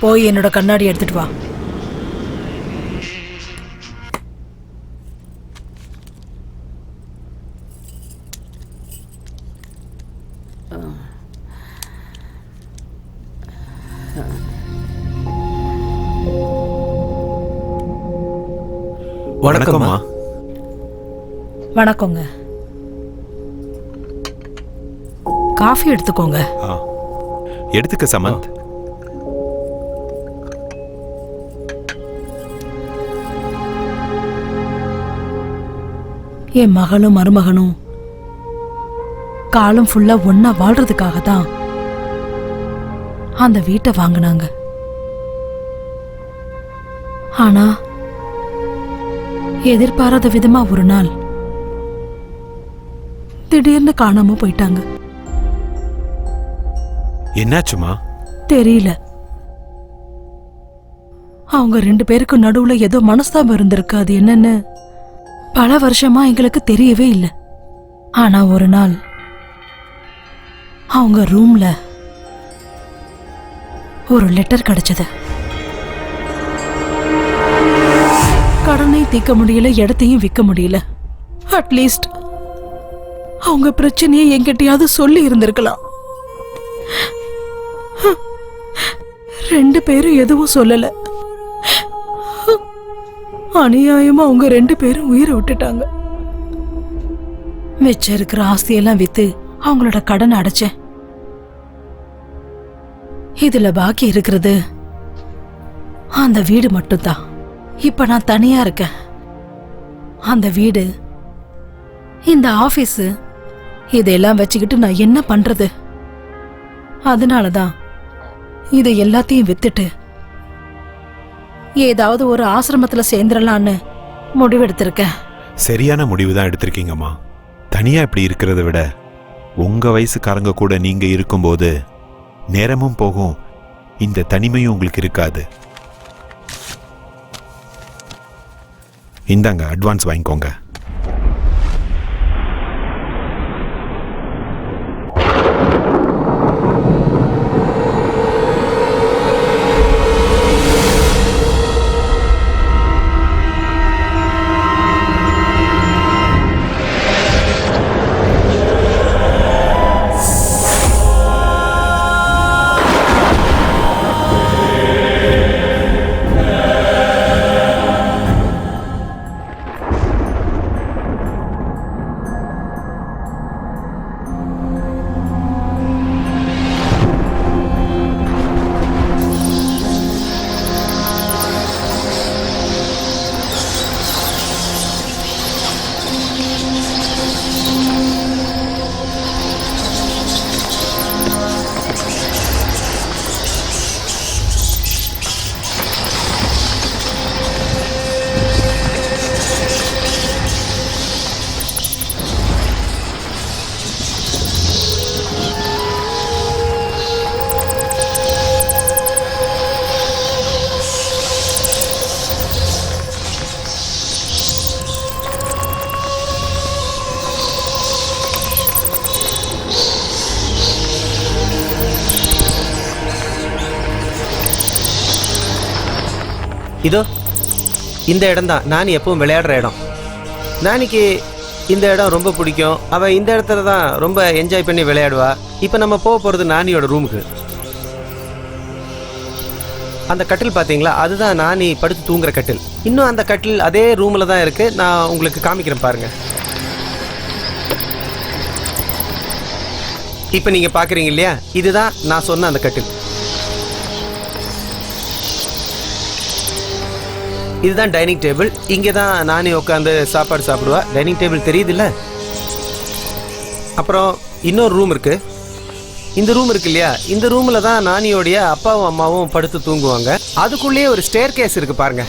போய் என்னோட கண்ணாடி எடுத்துட்டு வா. வணக்கம்மா. வணக்கங்க. காஃபி எடுத்துக்கோங்க. எடுத்துக்க சமந்த். என் மகளும் மருமகனும் காலம் ஃபுல்லா ஒன்னா வாழ்றதுக்காக தான் அந்த வீட்டை வாங்கினாங்க. ஆனா எதிர்பாராத விதமா ஒரு நாள் திடீர்னு காணாம போயிட்டாங்க. என்னாச்சுமா? தெரியல. அவங்க 2 பேருக்கு நடுவுல ஏதோ மனஸ்தாபம் இருந்திருக்கு. அது என்னன்னு பல வருஷமா எங்களுக்கு தெரியவே இல்லை. ஆனா ஒரு நாள் அவங்க ரூம்ல ஒரு லெட்டர் கிடைச்சது. கடனை தீர்க்க முடியல, இடத்தையும் விற்க முடியல. அட்லீஸ்ட் அவங்க பிரச்சனையை என்கிட்டயாவது சொல்லி இருந்திருக்கலாம். 2 பேரும் எதுவும் சொல்லல. அநியாயமா அவங்க 2 பேரும் உயிரை விட்டுட்டாங்க. மிச்சம் இருக்கிற ஆஸ்தியெல்லாம் வித்து அவங்களோட கடன் அடைச்சேன். இதுல பாக்கி இருக்கிறது அந்த வீடு மட்டும்தான். இப்ப நான் தனியா இருக்கேன். அந்த வீடு, இந்த ஆபீஸ், இதெல்லாம் வச்சுக்கிட்டு நான் என்ன பண்றது? அதனாலதான் இதை எல்லாத்தையும் வித்துட்டு ஏதாவது ஒரு ஆசிரமத்துல சேர்ந்துடலான்னு முடிவெடுத்திருக்கேன். சரியான முடிவு தான் எடுத்திருக்கீங்கம்மா. தனியா இப்படி இருக்கிறத விட உங்க வயசுக்காரங்க கூட நீங்க இருக்கும்போது நேரமும் போகும், இந்த தனிமையும் உங்களுக்கு இருக்காது. இந்தாங்க, அட்வான்ஸ் வாங்கிக்கோங்க. இதோ இந்த இடம் தான் நானி எப்பவும் விளையாடுற இடம். நானிக்கு இந்த இடம் ரொம்ப பிடிக்கும். அவள் இந்த இடத்துல தான் ரொம்ப என்ஜாய் பண்ணி விளையாடுவா. இப்போ நம்ம போக போகிறது நானியோட ரூமுக்கு. அந்த கட்டில் பார்த்தீங்களா, அதுதான் நானி படுத்து தூங்குற கட்டில். இன்னும் அந்த கட்டில் அதே ரூமில் தான் இருக்குது. நான் உங்களுக்கு காமிக்கிறேன் பாருங்கள். இப்போ நீங்கள் பார்க்குறீங்க இல்லையா, இதுதான் நான் சொன்ன அந்த கட்டில். இதுதான் டைனிங் டேபிள். இங்கே தான் நானே உட்காந்து சாப்பாடு சாப்பிடுவா. டைனிங் டேபிள் தெரியுதுல்ல. அப்புறம் இன்னொரு ரூம் இருக்கு. இந்த ரூம் இருக்கு இல்லையா, இந்த ரூமில் தான் நானியோடைய அப்பாவும் அம்மாவும் படுத்து தூங்குவாங்க. அதுக்குள்ளேயே ஒரு ஸ்டேர் கேஸ் இருக்கு பாருங்க.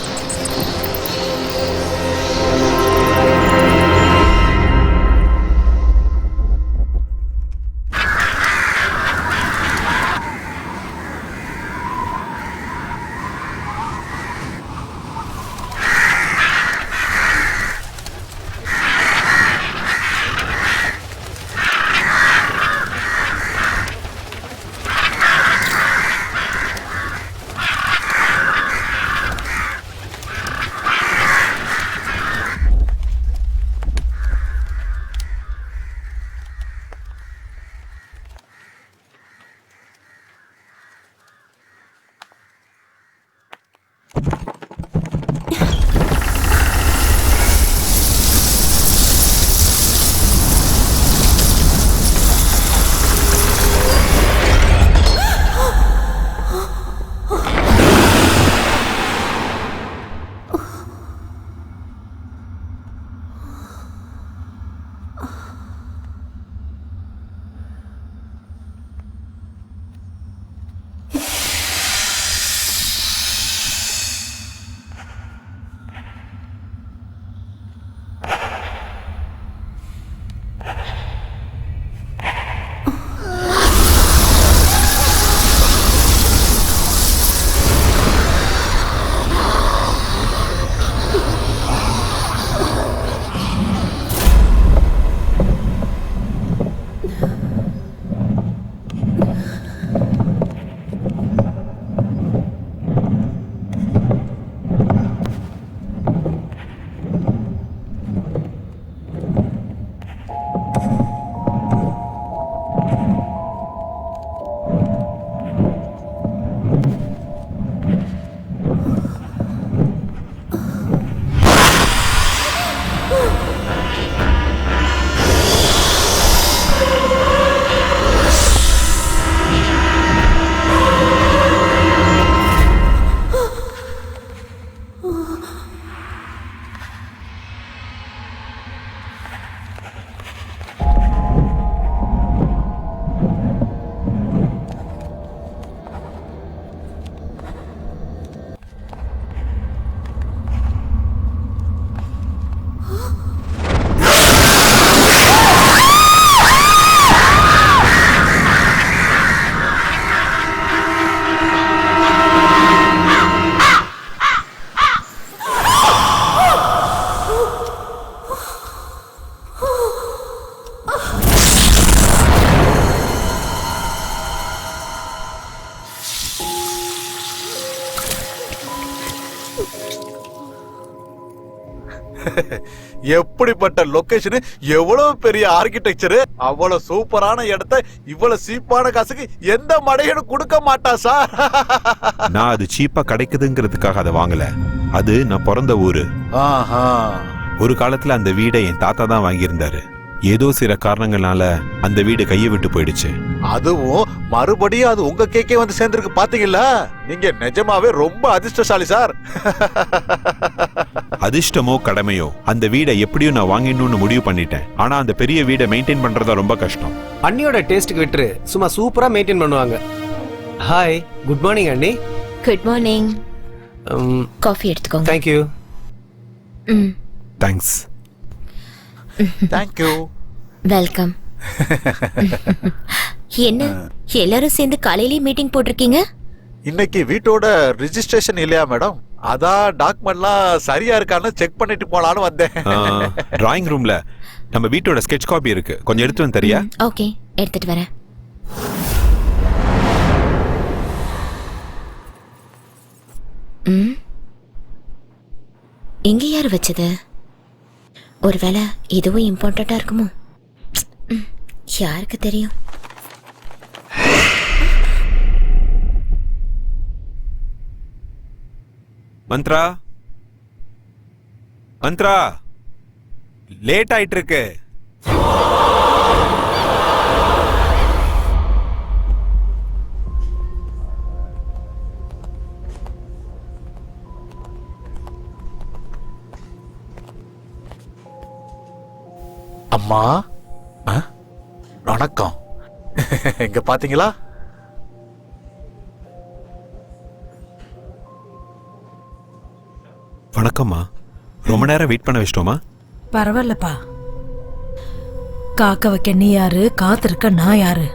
எப்படிப்பட்ட லொகேஷன், எவ்வளவு பெரிய ஆர்கிடெக்சர், அவ்வளவு சூப்பரான இடத்தை இவ்வளவு சீப்பான காசுக்கு எந்த மடையனும் கொடுக்க மாட்டா சார். நான் அது சீப்பா கிடைக்குதுங்கிறதுக்காக அதை வாங்கல. அது நான் பிறந்த ஊரு. ஒரு காலத்துல அந்த வீடை என் தாத்தா தான் வாங்கியிருந்தாரு. ஏதோ சில காரணங்களால அந்த வீடு கையை விட்டு போயிடுச்சு. அதுவும் மறுபடியும் அது உங்க கேக்கே வந்து சேர்ந்திருக்கு பாத்தீங்களா? நீங்க நிஜமாவே ரொம்ப அதிர்ஷ்டசாலி சார். அதிர்ஷ்டமோ கடமையோ அந்த வீடை எப்படியும் நான் வாங்கிடணும்னு முடிவு பண்ணிட்டேன். ஆனா அந்த பெரிய வீடை மெயின்டைன் பண்றதா ரொம்ப கஷ்டம். அண்ணியோட டேஸ்ட்டுக்கு விட்டுரு, சும்மா சூப்பரா மெயின்டைன் பண்ணுவாங்க. ஹாய், குட் மார்னிங் அண்ணி. Good morning. காஃபி எடுத்துக்கோங்க. தேங்க்யூ. தேங்க்ஸ். தேங்க்யூ. வெல்கம். என்ன எல்லாரும் சேர்ந்து காலையிலேயே மீட்டிங் போட்டிருக்கீங்க? இன்னைக்கு வீட்டோட ரிஜிஸ்ட்ரேஷன் இல்லையா மேடம்? அதான் டாக்குமெண்ட்லாம் சரியா இருக்கான்னு செக் பண்ணிட்டு போலான்னு வந்தேன். டிராயிங் ரூம்ல நம்ம வீட்டோட ஸ்கெட்ச் காப்பி இருக்கு, கொஞ்சம் எடுத்து வந்து தரியா? ஓகே, எடுத்துட்டு வரேன். இங்க யாரு வச்சது? ஒருவேளை இதுவும் இம்பார்ட்டண்டா இருக்குமோ? யாருக்கு தெரியும்? மந்த்ரா, மந்த்ரா, லேட் ஆயிட்டு இருக்கு. அம்மா, வணக்கம். இங்க பாத்தீங்களா? வணக்கம்மா. ரொம்ப நேரம் வெயிட் பண்ண வச்சிட்டோமா? பரவாயில்லப்பா. காக்க வைக்க நீ யாரு, காத்திருக்க நான் யாரு?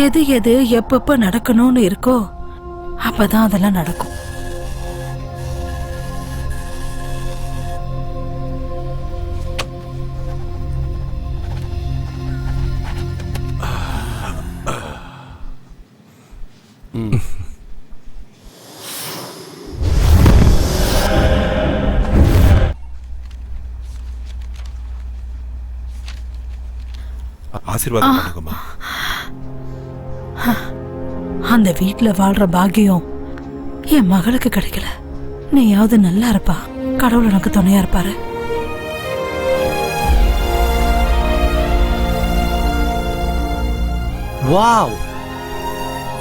எது எது எப்பப்ப நடக்கணும்னு இருக்கோ அப்பதான் அதெல்லாம் நடக்கும். ஆசீர்வாதம் பண்ணுங்கம்மா. அந்த வீட்டுல வாழ்ற பாக்கியம் என் மகளுக்கு கிடைக்கல. நீயாவது நல்லா இருப்பா, கடவுள் எனக்கு துணையா இருப்பாரு. Wow,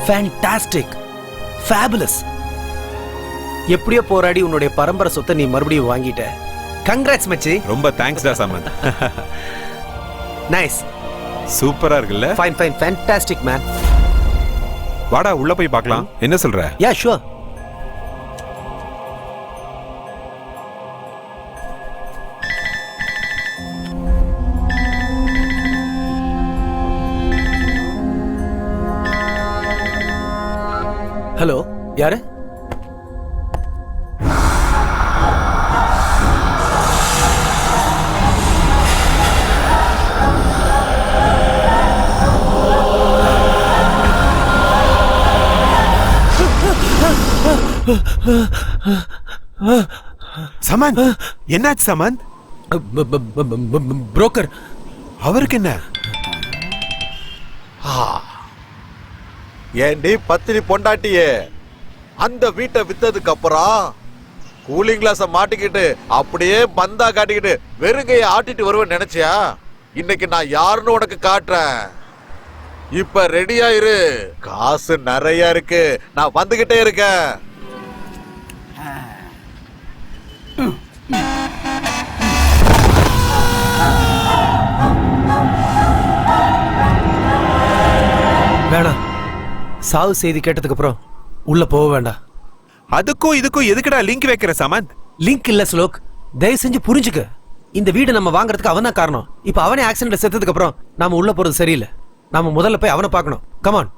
fantastic, fabulous. எப்படியோ போராடி உன்னுடைய பரம்பரை சொத்தை நீ மறுபடியும் வாங்கிட்ட. கங்க்ராட்ஸ் மச்சி. ரொம்ப தேங்க்ஸ் டா சமந்த். நைஸ், சூப்பரா இருக்குல்ல? Fine fine, fantastic man. வாடா உள்ள போய் பார்க்கலாம். என்ன சொல்ற? Yeah sure. ஹலோ, யாரு? சமந்த், என்னாச்சு சமந்த்? புரோக்கர். அவருக்கு என்ன? ஏண்டி பத்தினி பொண்டாட்டியே, அந்த வீட்டை வித்ததுக்கு அப்புறம் கூலிங் கிளாஸ மாட்டிக்கிட்டு அப்படியே பந்தா காட்டிக்கிட்டு வெறுங்கைய ஆட்டிட்டு வருவேன்னு நினைச்சியா? இன்னைக்கு நான் யாருன்னு உனக்கு காட்டுறேன். இப்ப ரெடியா இரு, காசு நிறைய இருக்கு, நான் வந்துகிட்டே இருக்கேன். வேணாம், சாவு செய்தி கேட்டதுக்கு அப்புறம் உள்ள போக வேண்டாம். அதுக்கும் இதுக்கும் எதுக்குடா லிங்க் வைக்கிற சமந்த்? லிங்க் இல்ல ஸ்லோக், தயவு செஞ்சு புரிஞ்சுக்க. இந்த வீடு நம்ம வாங்குறதுக்கு அவன் தான் காரணம். இப்ப அவனே ஆக்சிடென்ட்ல செத்ததுக்கு அப்புறம் நாம உள்ள போறது சரியில்லை. நாம முதல்ல போய் அவனை பார்க்கணும். கமான்.